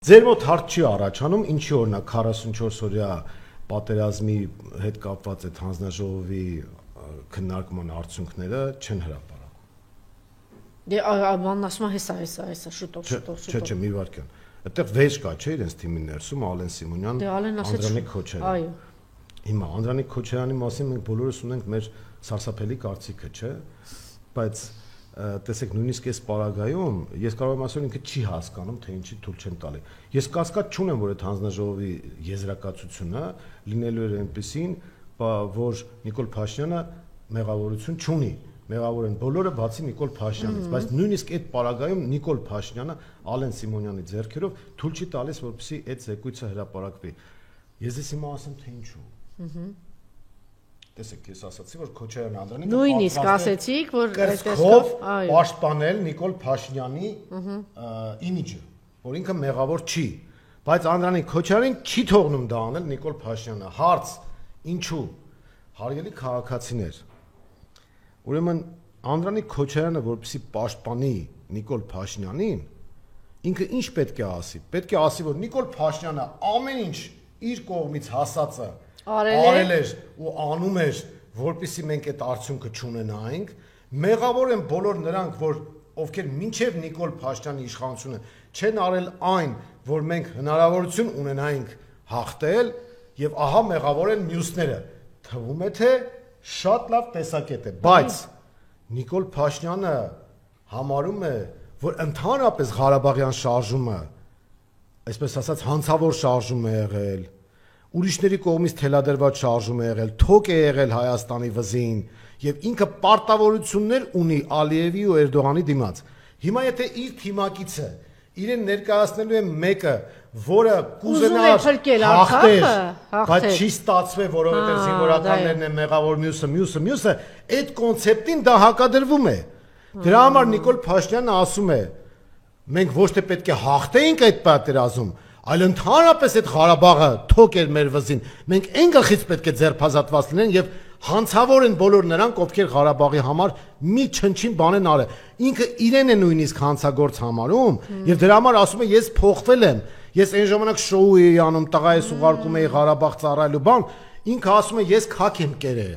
Ձեր մոտ հարց չի առաջանում, ինչի օրինակ 44 օրյա պատերազմի հետ կապված այդ հանձնաժողովի քննարկման արդյունքները չեն հրապարակում։ Դե բանն ասում է հեսա, շուտով։ Չէ, մի վարքյան։ Այդտեղ վեճ կա, չէ, իրենց թիմի ներսում Ալեն Սիմոնյան, Անդրանիկ Քոչարյան։ Այո։ Հիմա Անդրանիկ Քոչարյանի մասին մենք բոլորս ունենք մեր սարսափելի կարծիքը, չէ, բայց տեսեք նույնիսկ այս պարագայում ես կարող եմ ասել ինքը չի հասկանում թե ինչի թույլ չեն տալի։ Ես կասկած չունեմ, որ այդ հանձնաժողովի եզրակացությունը լինելու էր այնպեսին, որ Նիկոլ Փաշինյանը մեղավորություն չունի։ Մեղավոր են բոլորը բացի Նիկոլ Փաշինյանից, բայց նույնիսկ այդ պարագայում Նիկոլ Փաշինյանը Ալեն Սիմոնյանի ձեռքերով թույլ չի տալիս, որպեսզի այդ զեկույցը հրապարակվի։ Ես ես հիմա ասեմ թե ինչու։ Տեսեք, ես ասացի, որ Քոչարյան Անդրանիկը նույնիսկ ասեցիք, որ կրծքով պաշտպանել Նիկոլ Փաշինյանի իմիջը, որ ինքը մեղավոր չի, բայց Անդրանիկ Քոչարյանին չի թողնում դա անել Նիկոլ Փաշինյանը։ Հարց. ինչու։ Հարգելի քաղաքացիներ, ուրեմն Անդրանիկ Քոչարյանը որպեսզի պաշտպանի Նիկոլ Փաշինյանին, ինքը ինչ պետք է ասի։ Պետք է ասի, որ Նիկոլ Փաշինյանը ամեն ինչ իր կողմից հասածը արել էր ու անում էր, որպեսզի մենք այդ արդյունքը չունենայինք։ Մեղավոր են բոլոր նրանք, որ ովքեր մինչև Նիկոլ Փաշինյանի իշխանությունը չեն արել այն, որ մենք հնարավորություն ունենայինք հաղթել, եւ ահա մեղավոր են մյուսները։ Թվում է թե շատ լավ տեսակետ է, բայց Նիկոլ Փաշինյանը համարում է, որ ընդհանրապես Ղարաբաղյան շարժումը, այսպես ասած, հանցավոր շարժում է եղել, ուրիշների կողմից թելադրված շարժում է եղել, թոք է եղել Հայաստանի վզին եւ ինքը պարտավորություններ ունի Ալիևի ու Էրդողանի դիմաց։ Հիմա եթե իր թիմակիցը իրեն ներկայացնելու է մեկը, որը կուզենար հաղթել, բայց չի ստացվել, որովհետեւ զինվորականներն են մեղավոր, մյուսը, այդ կոնցեպտին դա հակադրվում է։ Դրա համար Նիկոլ Փաշինյանը ասում է. մենք ոչ թե պետք է հաղթեինք այդ պատերազմում, այլ ընդհանրապես այդ Ղարաբաղը թոք էր մեր վզին։ Մենք այն գլխից պետք է ձերբազատված լինեն եւ հանցավոր են բոլոր նրանք, ովքեր Ղարաբաղի համար մի չնչին բան են արել։ Ինքը իրեն է նույնիսկ հանցագործ համարում եւ դրա համար ասում է ես փոխվել եմ։ Ես այն ժամանակ շոու էի անում, տղայս ուղարկում էի Ղարաբաղ ծառայելու բան, ինքը ասում է ես քաք եմ կերել։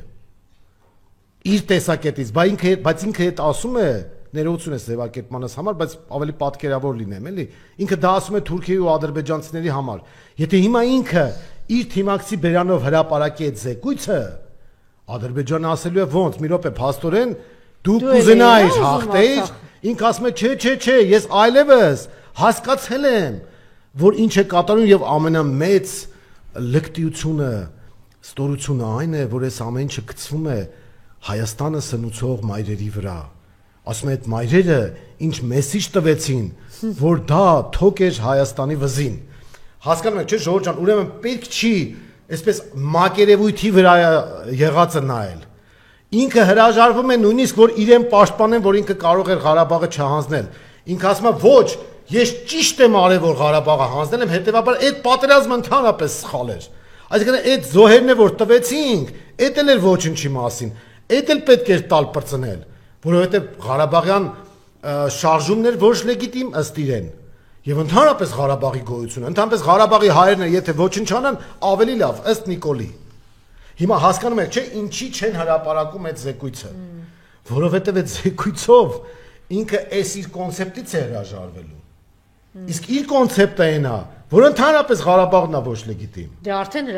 Իր տեսակետից, բայց ինքը այդ ասում է ներողություն է ձևակերպմանս համար, բայց ավելի պատկերավոր լինեմ, էլի։ Ինքը դա ասում է Թուրքիայի ու ադրբեջանցիների համար։ Եթե հիմա ինքը իր թիմակցի բերանով հրապարակի այդ զեկույցը, Ադրբեջանը ասելու է ոնց, մի րոպե, փաստորեն դու կուզենայիր հաղթեիր, ինքը ասում է չէ, ես այլևս հասկացել եմ, որ ինչ է կատարում եւ ամենամեծ լկտիությունը, ստորությունը այն է, որ այս ամեն ինչը գցվում է Հայաստանը սնուցող մայրերի վրա։ Ասում է այդ մայրերը ինչ մեսիջ տվեցին, որ դա թոք էր Հայաստանի վզին։ Հասկանում եք, չէ՞ Ժողովուրդ ջան, ուրեմն պետք չի այսպես մակերևույթի վրա եղածը նայել։ Ինքը հրաժարվում է նույնիսկ, որ իրեն պաշտպանեն, որ ինքը կարող էր Ղարաբաղը չհանձնել։ Ինքը ասում է ոչ, ես ճիշտ եմ արել, որ Ղարաբաղը հանձնել եմ, հետեւաբար այդ պատերազմը ընդհանրապես սխալ էր։ Այսինքն այդ զոհերն է որ տվեցինք, այդ էլ էր ոչինչի մասին, այդ էլ պետք էր տալ բրծնել, որովհետեւ Ղարաբաղյան շարժումն էր ոչ լեգիտիմ ըստ իրեն։ Եվ ընդհանրապես Ղարաբաղի գոյությունը, ընդհանրապես Ղարաբաղի հայերն եթե ոչնչանան, ավելի լավ ըստ Նիկոլի։ Հիմա հասկանում եք, չէ, ինչի չեն հրապարակում այդ զեկույցը, որովհետև այդ զեկույցով ինքը այս իր կոնցեպտից է հրաժարվելու։ Իսկ իր կոնցեպտը այն է, որ ընդհանրապես Ղարաբաղն է ոչ լեգիտիմ։ Դե արդեն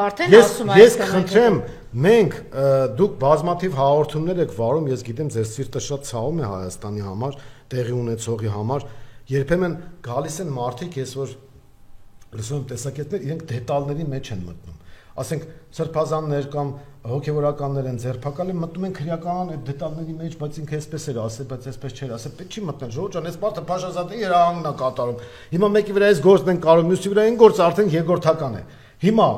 արդեն ասում ես խնդրեմ, մենք դուք բազմաթիվ հաղորդումներ եք վարում, ես գիտեմ ձեր սիրտը շատ ցավում է Հայաստանի համար, տեղի ունեցողի համար, երբեմն գալիս են մարդիկ, ես որ լսում եմ տեսակետներ, իրենք դետալների մեջ են մտնում։ Ասենք սրբազաններ կամ հոգևորականներ են ձերբակալել, մտնում են քրեական այդ դետալների մեջ, բայց ինքը այսպես էր ասել, բայց այսպես չէր ասել, պետք չի մտնել։ Ժողովուրդ ջան, այս մարդը Փաշազատեի հրահանգն է կատարում։ Հիմա մեկի վրա այս գործն են կարող, մյուսի վրա այն գործը արդեն երկրորդական է։ Հիմա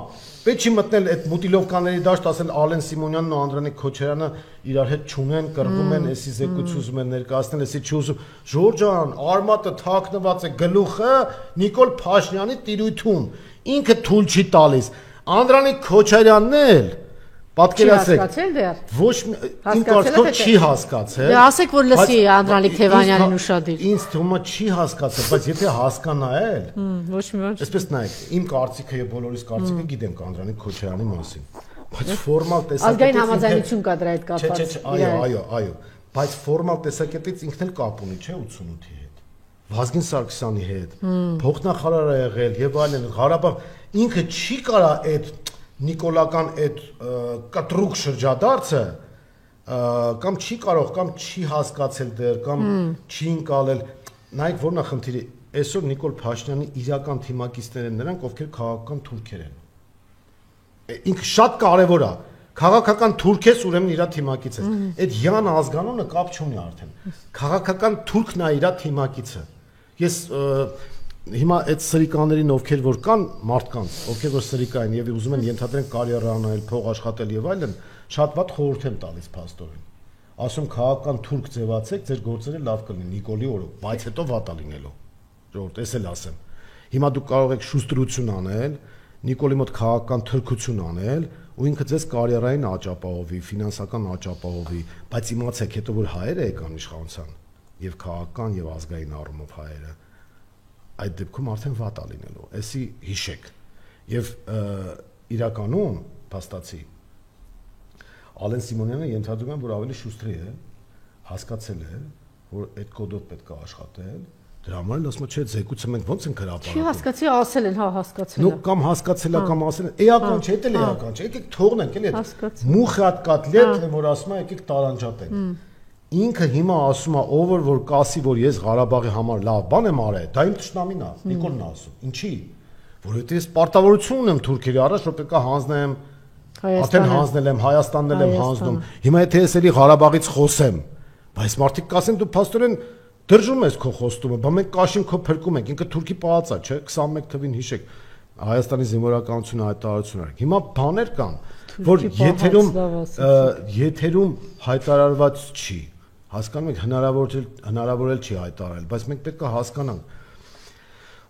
պետք չի մտնել այդ մուտիլովկաների դաշտ, ասել Ալեն Սիմոնյանն ու Անդրանիկ Քոչարյանը իրար հետ չունեն, կռվում են, էսի զեկույց ուզում են ներկայացնել, էսի չուզում։ Ժողովուրդ ջան, արմատը թաքնված է գլուխը Նիկոլ Փաշինյանի տիրույթում։ Ինքը թույլ չի տալիս։ Անդրանիկ Քոչարյանն էլ Պատկերացրեք, հասկացել դեռ։ ոչ իմ կարծիքով չի հասկացել։ Դե ասեք, որ լսի Անդրանիկ Թևանյանին ուշադիր։ Ինձ թվում է չի հասկացել, բայց եթե հասկանա էլ, Ոչ մի բան։ այսպես նայեք, իմ կարծիքը եւ բոլորիս կարծիքը գիտենք Անդրանիկ Քոչարյանի մասին, բայց ֆորմալ տեսակետից ազգային համաձայնություն կա դրա հետ կապված։ Այո, բայց ֆորմալ տեսակետից ինքն էլ կապ ունի, չէ, 88-ի հետ, Վազգեն Սարգսյանի հետ, փոխնախարար ա եղել եւ այլն, Ղարաբաղ ինքը չի կարա այդ նիկոլական այդ կտրուկ շրջադարձը կամ չի կարող կամ չի հասկացել դեռ կամ չի ընկալել նայեք որն է խնդիրը այսօր Նիկոլ Փաշինյանի իրական թիմակիցներն են նրանք ովքեր քաղաքական թուրքեր են ինքը շատ կարևոր է քաղաքական թուրք ես ուրեմն իր թիմակից ես այդ յան ազգանունը կապ չունի արդեն քաղաքական թուրքն է իր թիմակիցը ես Հիմա այդ սրիկաներին ովքեր որ կան մարդկանց, ովքեր որ սրիկա են եւ ուզում են ենթադրեն կարիերա անել, փող աշխատել եւ այլն, շատ վատ խորհուրդ եմ տալիս փաստորեն։ Ասում քաղաքական թուրք ձևացեք, ձեր գործերը լավ կլինի Նիկոլի օրոք, բայց հետո վատ է լինելու։ Ժողովուրդ, էս էլ ասեմ։ Հիմա դուք կարող եք շուստրություն անել, Նիկոլի մոտ քաղաքական թրքություն անել, ու ինքը ձեզ կարիերային աճապահովի, ֆինանսական աճապահովի, բայց իմացեք հետո որ հայերը եկան իշխանության եւ քաղաքական եւ ազգային առումով հայերը այդ դեպքում արդեն վատ է լինելու, էսի հիշեք եւ իրականում փաստացի Ալեն Սիմոնյանը ենթադրում եմ, որ ավելի շուստր է, հասկացել է, որ այդ կոդով պետք է աշխատել, դրա համար էլ ասում է, չէ, զեկույցը մենք ոնց ենք հրապարակում։ Չի հասկացի, ասել են, հա, հասկացել։ Ну, կամ հասկացել է, կամ ասել են, էական չէ, դա էական չէ, եկեք թողնենք, էլի այդ մուխատ կատլետ, որ ասում է, եկեք տարանջատենք։ Ինքը հիմա ասում է, ով որ կասի, որ ես Ղարաբաղի համար լավ բան եմ արել, դա իմ ճշնամին է, Նիկոլն է ասում։ Ինչի՞։ Որովհետեւ ես պարտավորություն ունեմ թուրքերի առաջ, որ պետք է հանձնեմ, արդեն հանձնել եմ, Հայաստանն եմ հանձնում։ Հիմա եթե ես էլի Ղարաբաղից խոսեմ, բայց մարդիկ կասեն դու փաստորեն դրժում ես քո խոստումը, բա մենք կաշին քո փրկում ենք, ինքը թուրքի պահածա, չէ, 21 թվին հիշեք, Հայաստանի զինվորականությունը հայտարարություն արեք։ Հիմա բաներ կան, որ եթերում հայտարարված չի։ Հասկանում եք, հնարավոր էլ չի հայտարարել, բայց մենք պետք է հասկանանք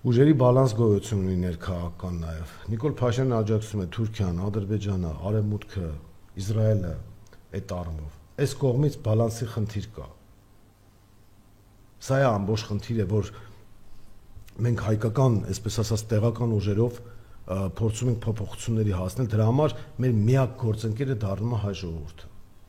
ուժերի բալանս գոյություն ունի ներքաղաքական նաև։ Նիկոլ Փաշինյանն աջակցում է Թուրքիան, Ադրբեջանը, Արևմուտքը, Իսրայելը այդ առումով։ Այս կողմից բալանսի խնդիր կա։ Սա է ամբողջ խնդիրը, որ մենք հայկական, այսպես ասած, տեղական ուժերով փորձում ենք փոփոխությունների հասնել, դրա համար մեր միակ գործընկերը դառնում է հայ ժողովուրդը։